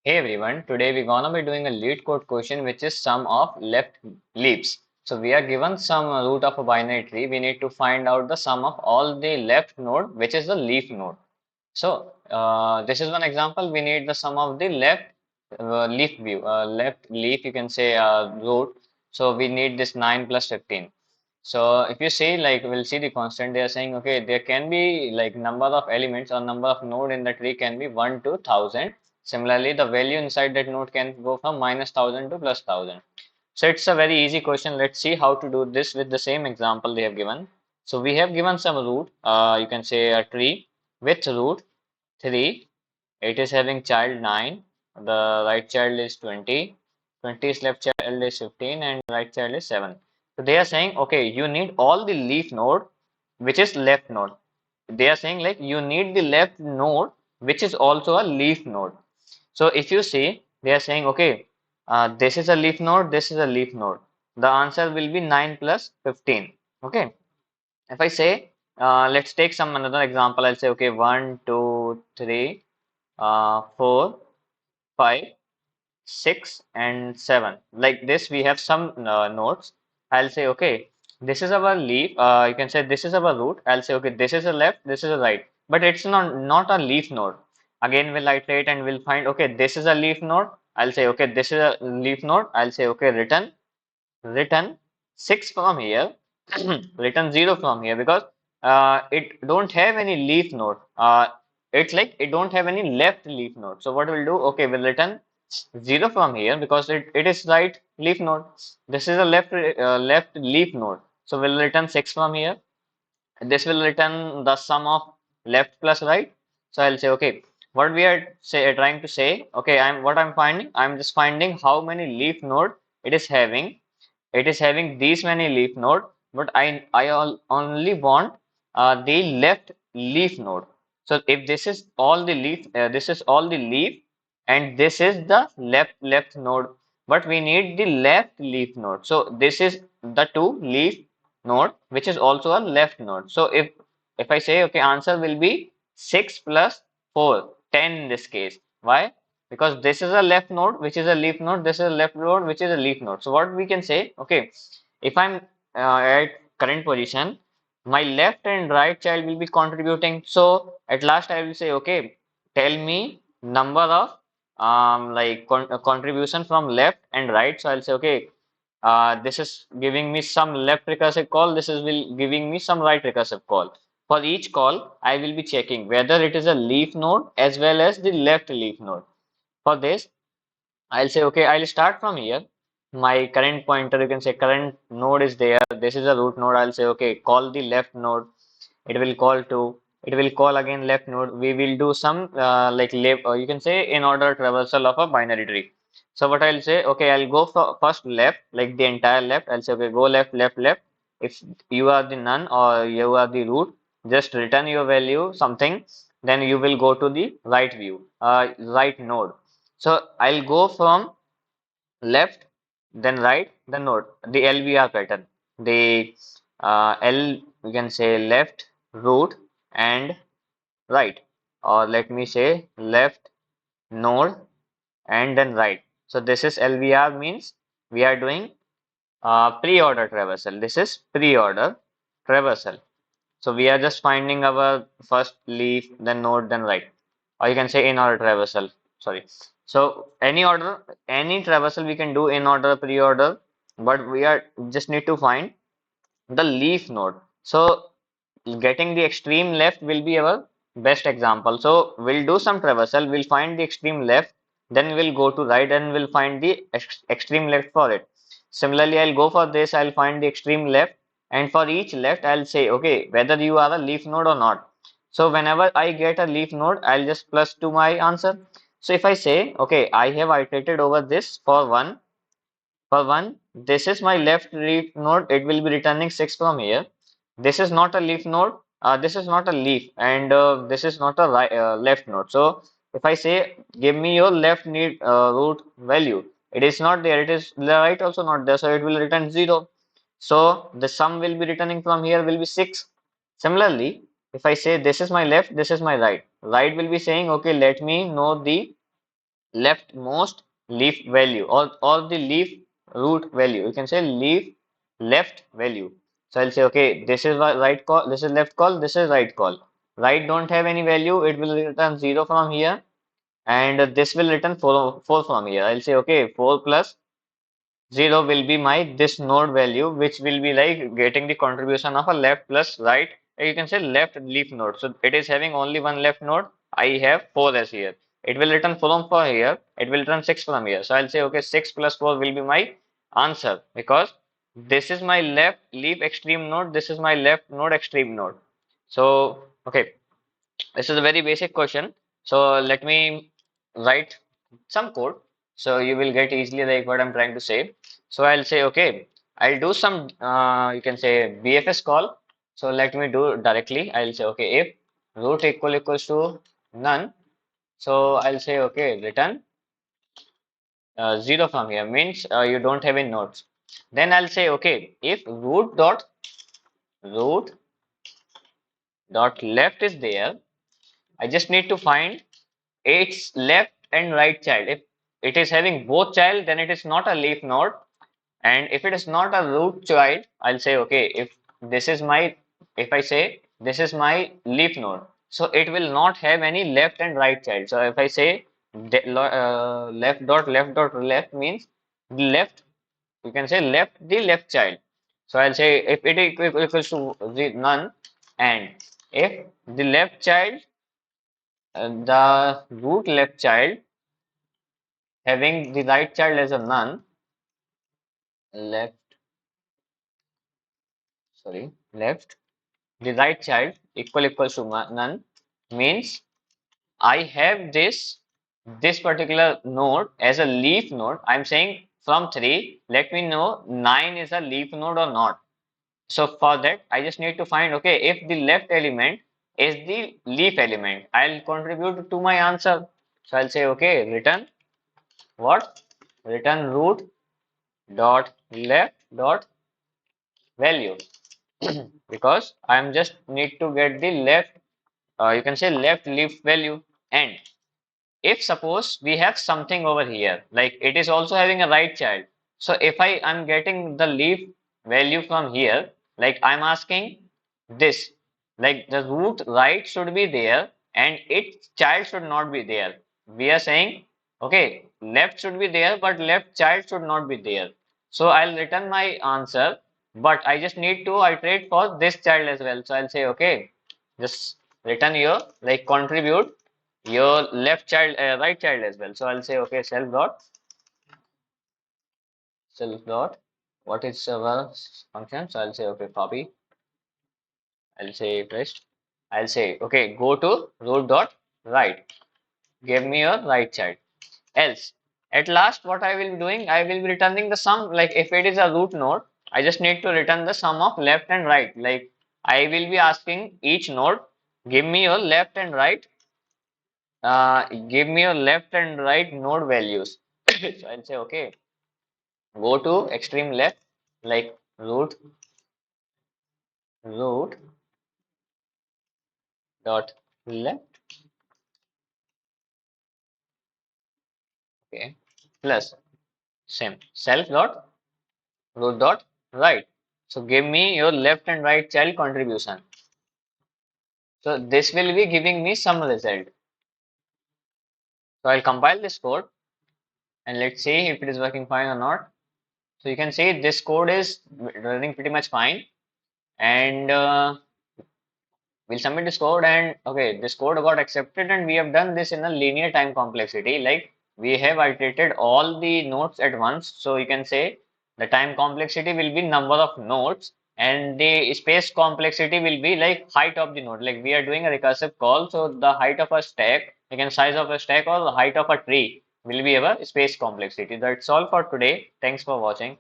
Hey everyone, today we're gonna be doing a lead code question which is sum of left leaves. So we are given some root of a binary tree. We need to find out the sum of all the left node which is the leaf node. So this is one example. We need the sum of the left left leaf, you can say root. So we need this 9 plus 15. So if you see, like, we'll see the constant, they are saying, okay, there can be like number of elements or number of node in the tree can be 1 to 1000. Similarly, the value inside that node can go from minus 1000 to plus 1000. So it's a very easy question. Let's see how to do this with the same example they have given. So we have given some root, you can say a tree with root 3. It is having child 9. The right child is 20. 20's left child is 15 and right child is 7. So they are saying, okay, you need all the leaf node, which is left node. They are saying like you need the left node, which is also a leaf node. So if you see, they are saying, okay, this is a leaf node, this is a leaf node. The answer will be 9 plus 15. Okay. If I say, let's take some another example. I'll say, okay, 1, 2, 3, 4, 5, 6, and 7. Like this, we have some nodes. I'll say, okay, this is our leaf. You can say this is our root. I'll say, okay, this is a left, this is a right. But it's not a leaf node. Again, we'll iterate and we'll find, okay, this is a leaf node. I'll say, okay, this is a leaf node. I'll say, okay, return 6 from here, return 0 from here because it don't have any leaf node. It's like it don't have any left leaf node. So what we'll do, okay, we'll return 0 from here because it is right leaf node. This is a left leaf node. So we'll return 6 from here. This will return the sum of left plus right. So I'll say, okay, what we are trying to say, okay, I'm finding, I'm just finding how many leaf node it is having. It is having these many leaf node, but I only want the left leaf node. So if this is all the leaf, this is all the leaf, and this is the left node, but we need the left leaf node. So this is the two leaf node, which is also a left node. So if I say, okay, answer will be 6 plus 4, 10 in this case. Why? Because this is a left node which is a leaf node, this is a left node which is a leaf node. So what we can say, okay, if I'm at current position, my left and right child will be contributing. So at last I will say, okay, tell me number of contribution from left and right. So I'll say, okay, this is giving me some left recursive call, this is will giving me some right recursive call. For each call I will be checking whether it is a leaf node as well as the left leaf node. For this, I'll say, okay, I'll start from here. My current pointer, you can say current node is there. This is a root node. I'll say, okay, call the left node. It will call to, it will call again left node. We will do some you can say in order traversal of a binary tree. So what I'll say, okay, I'll go for first left, like the entire left. I'll say, okay, go left, left, left. If you are the none or you are the root, just return your value something. Then you will go to the right view, right node. So I'll go from left, then right, then node, the LVR pattern. The L, you can say left, root, and right. Or let me say left, node, and then right. So this is LVR means we are doing pre-order traversal. This is pre-order traversal. So we are just finding our first leaf, then node, then right. Or you can say in order traversal. Sorry. So any order, any traversal we can do in order, pre-order, but we are just need to find the leaf node. So getting the extreme left will be our best example. So we'll do some traversal, we'll find the extreme left, then we'll go to right and we'll find the extreme left for it. Similarly, I'll go for this, I'll find the extreme left, and for each left, I'll say, okay, whether you are a leaf node or not. So whenever I get a leaf node, I'll just plus to my answer. So if I say, okay, I have iterated over this for one, this is my left leaf node. It will be returning 6 from here. This is not a leaf node. This is not a leaf, and this is not a right, left node. So if I say, give me your left need root value, it is not there. It is the right also not there. So it will return 0. So the sum will be returning from here will be 6. Similarly, if I say this is my left, this is my right. Right will be saying, okay, let me know the leftmost leaf value, or the leaf root value. You can say leaf left value. So I'll say, okay, this is right call, this is left call, this is right call. Right don't have any value, it will return 0 from here, and this will return 4 from here. I'll say, okay, 4 plus 0 will be my this node value, which will be like getting the contribution of a left plus right. You can say left leaf node. So it is having only one left node. I have 4 as here. It will return 4 from here. It will return 6 from here. So I'll say, okay, 6 plus 4 will be my answer, because this is my left leaf extreme node. This is my left node extreme node. So, okay, this is a very basic question. So let me write some code so you will get easily like what I'm trying to say. So I'll say, okay, I'll do some you can say BFS call. So let me do directly. I'll say, okay, if root equals to none. So I'll say, okay, return 0 from here, means you don't have any nodes. Then I'll say, okay, if root dot left is there, I just need to find its left and right child. If it is having both child, then it is not a leaf node. And if it is not a root child, I'll say, okay, if I say this is my leaf node, so it will not have any left and right child. So if I say left means the left, you can say left the left child. So I'll say if it equals to none, and if the left child, the root left child having the right child as a none, left, left, the right child equals to none, means I have this particular node as a leaf node. I'm saying from 3, let me know 9 is a leaf node or not. So for that, I just need to find, okay, if the left element is the leaf element, I'll contribute to my answer. So I'll say, okay, return what? Return root dot left dot value, because I'm just need to get the left, you can say left leaf value. And if suppose we have something over here, like it is also having a right child, so if I am getting the leaf value from here, like I'm asking this, like the root right should be there and its child should not be there. We are saying, okay, left should be there but left child should not be there. So I'll return my answer, but I just need to iterate for this child as well. So I'll say, okay, just return your, like, contribute your left child, right child as well. So I'll say, okay, self dot what is our function. So I'll say, okay, copy. I'll say paste. I'll say, okay, go to root dot right, give me your right child. Else, at last, what I will be doing, I will be returning the sum. Like if it is a root node, I just need to return the sum of left and right. Like I will be asking each node, give me your left and right, give me your left and right node values. So I'll say, okay, go to extreme left, like root dot left, okay, plus same self dot root dot right. So give me your left and right child contribution. So this will be giving me some result. So I'll compile this code and let's see if it is working fine or not. So you can see this code is running pretty much fine, and we'll submit this code. And okay, this code got accepted, and we have done this in a linear time complexity. Like we have iterated all the nodes at once. So you can say the time complexity will be number of nodes, and the space complexity will be like height of the node. Like we are doing a recursive call, so the height of a stack, you can size of a stack or the height of a tree will be our space complexity. That's all for today. Thanks for watching.